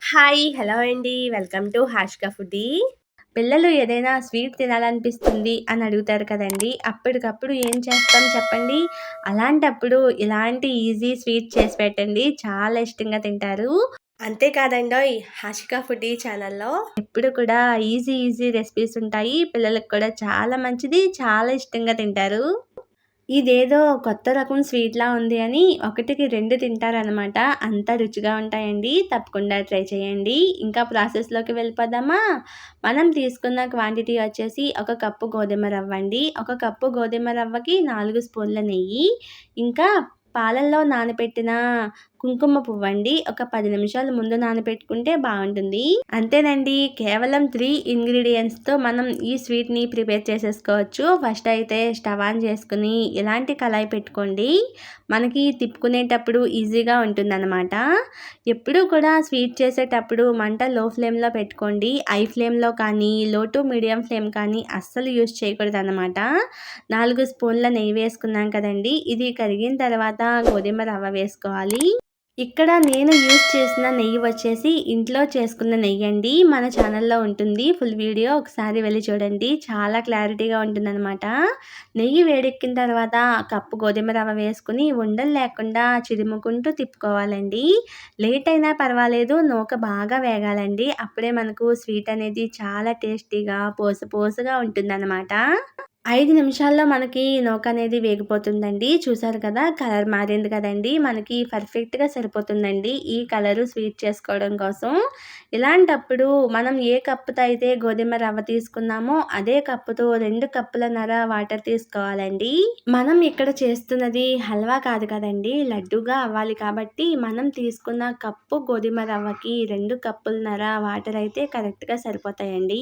Hi! Hello అండి. Welcome to Hashka foodie. పిల్లలు ఏదైనా స్వీట్ తినాలనిపిస్తుంది అని అడుగుతారు కదండీ! అప్పటికప్పుడు ఏం చేస్తాం చెప్పండి? అలాంటప్పుడు ఇలాంటి ఈజీ స్వీట్ చేసి పెట్టండి. చాలా ఇష్టంగా తింటారు. అంతే కాదండోయ్! హాషిక ఫుడీ ఛానల్‌లో ఎప్పుడు కూడా ఈజీ రెసిపీస్ ఉంటాయి. పిల్లలకి కూడా చాలా మంచిది. చాలా ఇష్టంగా తింటారు. ఇదేదో కొత్త రకం స్వీట్‌లా ఉంది అని ఒకటికి 2 తింటారనమాట. అంత రుచిగా ఉంటాయండి. తప్పకుండా ట్రై చేయండి. ఇంకా ప్రాసెస్‌లోకి వెళ్ళిపోదామా? మనం తీసుకున్న క్వాంటిటీ వచ్చేసి ఒక కప్పు గోధుమ రవ్వండి. ఒక కప్పు గోధుమ రవ్వకి 4 స్పూన్ల నెయ్యి, ఇంకా పాలల్లో నానబెట్టిన కుంకుమ పువ్వండి. ఒక 10 నిమిషాల ముందు నానబెట్టుకుంటే బావుంటుంది. అంతేనండి. కేవలం 3 ఇంగ్రీడియెంట్స్‌తో మనం ఈ స్వీట్‌ని ప్రిపేర్ చేసేసుకోవచ్చు. ఫస్ట్ అయితే స్టవ్ ఆన్ చేసుకొని ఇలాంటి కళాయి పెట్టుకోండి. మనకి తిప్పుకునేటప్పుడు ఈజీగా ఉంటుందన్నమాట. ఎప్పుడూ కూడా స్వీట్ చేసేటప్పుడు మంట లో ఫ్లేమ్‌లో పెట్టుకోండి. హై ఫ్లేమ్‌లో కానీ, లో టు మీడియం ఫ్లేమ్ కానీ అస్సలు యూజ్ చేయకూడదన్నమాట. 4 స్పూన్ల నెయ్యి వేసుకున్నాం కదండీ! ఇది కరిగిన తర్వాత గోధుమ రవ్వ వేసుకోవాలి. ఇక్కడ నేను యూజ్ చేసిన నెయ్యి వచ్చేసి ఇంట్లో చేసుకున్న నెయ్యండి. మన ఛానల్‌లో ఉంటుంది. ఫుల్ వీడియో ఒకసారి వెళ్లి చూడండి. చాలా క్లారిటీగా ఉంటుందనమాట. నెయ్యి వేడెక్కిన తర్వాత కప్పు గోధుమ రవ్వ వేసుకొని ఉండలు లేకుండా చిదుముకుంటూ తిప్పుకోవాలండి. లేట్ అయినా పర్వాలేదు. నూక బాగా వేగాలండి. అప్పుడే మనకు స్వీట్ అనేది చాలా టేస్టీగా పోసుగా ఉంటుందనమాట. 5 నిమిషాల్లో మనకి నూకనేది వేగిపోతుందండి. చూసారు కదా! కలర్ మారింది కదండీ! మనకి పర్ఫెక్ట్‌గా సరిపోతుందండి ఈ కలరు స్వీట్ చేసుకోవడం కోసం. ఇలాంటప్పుడు మనం ఏ కప్పుతో అయితే గోధుమ రవ్వ తీసుకున్నామో అదే కప్పుతో 2 కప్పులన్నర వాటర్ తీసుకోవాలండి. మనం ఇక్కడ చేస్తున్నది హల్వా కాదు కదండీ! లడ్డూగా అవ్వాలి కాబట్టి మనం తీసుకున్న కప్పు గోధుమ రవ్వకి 2 కప్పులన్నర వాటర్ అయితే కరెక్ట్‌గా సరిపోతాయండి.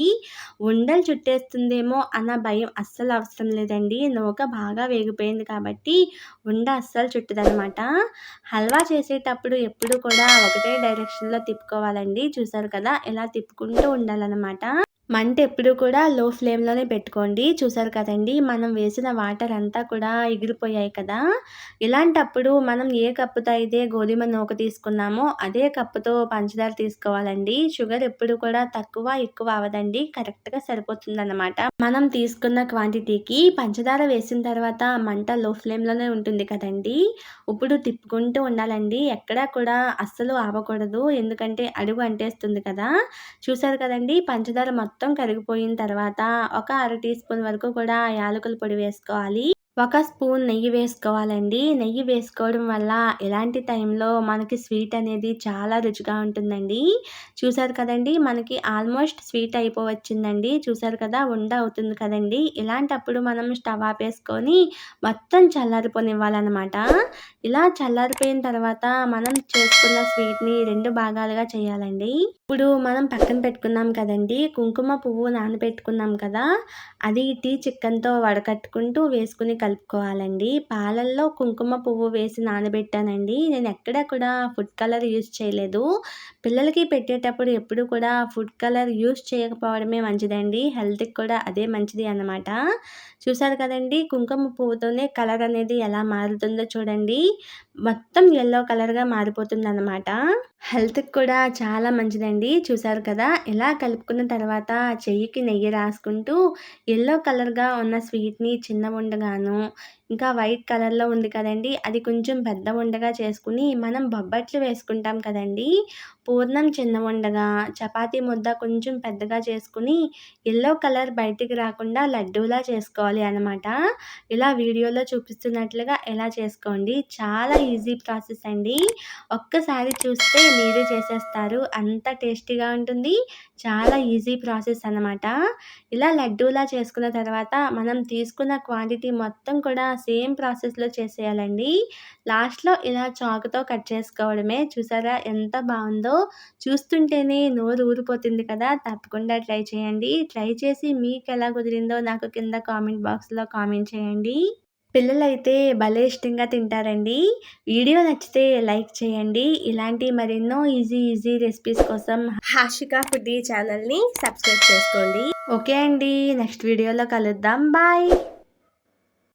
ఉండలు చుట్టేస్తుందేమో అన్న భయం అస్సలు అవసరం లేదండి. నూక బాగా వేగిపోయింది కాబట్టి ఉండ అస్సలు చుట్టదనమాట. హల్వా చేసేటప్పుడు ఎప్పుడు కూడా ఒకటే డైరెక్షన్‌లో తిప్పుకోవాలండి. చూసారు కదా! ఇలా తిప్పుకుంటూ ఉండాలనమాట. మంట ఎప్పుడు కూడా లో ఫ్లేమ్‌లోనే పెట్టుకోండి. చూసారు కదండీ! మనం వేసిన వాటర్ అంతా కూడా ఎగిరిపోయాయి కదా! ఇలాంటప్పుడు మనం ఏ కప్పుతో అయితే గోధుమ నూక తీసుకున్నామో అదే కప్పుతో పంచదార తీసుకోవాలండి. షుగర్ ఎప్పుడు కూడా తక్కువ, ఎక్కువ అవ్వదండి. కరెక్ట్‌గా సరిపోతుందన్నమాట. మనం తీసుకున్న క్వాంటిటీకి పంచదార వేసిన తర్వాత మంట లో ఫ్లేమ్‌లోనే ఉంటుంది కదండీ! ఇప్పుడు తిప్పుకుంటూ ఉండాలండి. ఎక్కడా కూడా అస్సలు ఆపకూడదు. ఎందుకంటే అడుగు అంటేస్తుంది కదా! చూసారు కదండీ! పంచదార మొత్తం కరిగిపోయిన తర్వాత ఒక అర టీ స్పూన్ వరకు కూడా యాలకుల పొడి వేసుకోవాలి. ఒక స్పూన్ నెయ్యి వేసుకోవాలండి. నెయ్యి వేసుకోవడం వల్ల ఇలాంటి టైంలో మనకి స్వీట్ అనేది చాలా రుచిగా ఉంటుందండి. చూసారు కదండీ! మనకి ఆల్మోస్ట్ స్వీట్ అయిపోవచ్చిందండి. చూసారు కదా! ఉండ అవుతుంది కదండీ! ఇలాంటప్పుడు మనం స్టవ్ ఆపేసుకొని మొత్తం చల్లారిపోనివ్వాలనమాట. ఇలా చల్లారిపోయిన తర్వాత మనం చేసుకున్న స్వీట్‌ని 2 భాగాలుగా చేయాలండి. ఇప్పుడు మనం పక్కన పెట్టుకున్నాం కదండీ! కుంకుమ పువ్వు నానబెట్టుకున్నాం కదా! అది టీ చిక్కన్‌తో వడకట్టుకుంటూ వేసుకొని కలుపుకోవాలండి. పాలల్లో కుంకుమ పువ్వు వేసి నానబెట్టానండి. నేను ఎక్కడ కూడా ఫుడ్ కలర్ యూజ్ చేయలేదు. పిల్లలకి పెట్టేటప్పుడు ఎప్పుడు కూడా ఫుడ్ కలర్ యూజ్ చేయకపోవడమే మంచిదండి. హెల్త్‌కి కూడా అదే మంచిది అన్నమాట. చూసారు కదండీ! కుంకుమ పువ్వుతోనే కలర్ అనేది ఎలా మారుతుందో చూడండి. మొత్తం యెల్లో కలర్‌గా మారిపోతుందన్నమాట. హెల్త్‌కి కూడా చాలా మంచిదండి. చూసారు కదా! ఇలా కలుపుకున్న తర్వాత చెయ్యికి నెయ్యి రాసుకుంటూ యెల్లో కలర్‌గా ఉన్న స్వీట్‌ని చిన్న ఉండగాను, ఇంకా వైట్ కలర్‌లో ఉంది కదండీ! అది కొంచెం పెద్ద ఉండగా చేసుకొని మనం బొబ్బట్లు వేసుకుంటాం కదండీ! పూర్ణం చిన్న ఉండగా, చపాతీ ముద్ద కొంచెం పెద్దగా చేసుకొని యెల్లో కలర్ బయటికి రాకుండా లడ్డూలా చేసుకోవాలి అనమాట. ఇలా వీడియోలో చూపిస్తున్నట్లుగా ఎలా చేసుకోండి. చాలా ఈజీ ప్రాసెస్ అండి. ఒక్కసారి చూస్తే మీరే చేసేస్తారు. అంత టేస్టీగా ఉంటుంది. చాలా ఈజీ ప్రాసెస్ అనమాట. ఇలా లడ్డూలా చేసుకున్న తర్వాత మనం తీసుకున్న క్వాంటిటీ మొత్తం కూడా సేమ్ ప్రాసెస్‌లో చేసేయాలండి. లాస్ట్‌లో ఇలా చాకుతో కట్ చేసుకోవడమే. చూసారా ఎంత బావుందో! చూస్తుంటేనే నోరు ఊరిపోతుంది కదా! తప్పకుండా ట్రై చేయండి. ట్రై చేసి మీకెలా కుదిరిందో నాకు కింద కామెంట్ బాక్స్‌లో కామెంట్ చేయండి. పిల్లలైతే భలే ఇష్టంగా తింటారండి. వీడియో నచ్చితే లైక్ చేయండి. ఇలాంటి మరెన్నో ఈజీ రెసిపీస్ కోసం హాషిక ఫుడీ ఛానల్‌ని సబ్స్క్రైబ్ చేసుకోండి. ఓకే అండి. నెక్స్ట్ వీడియోలో కలుద్దాం. బాయ్.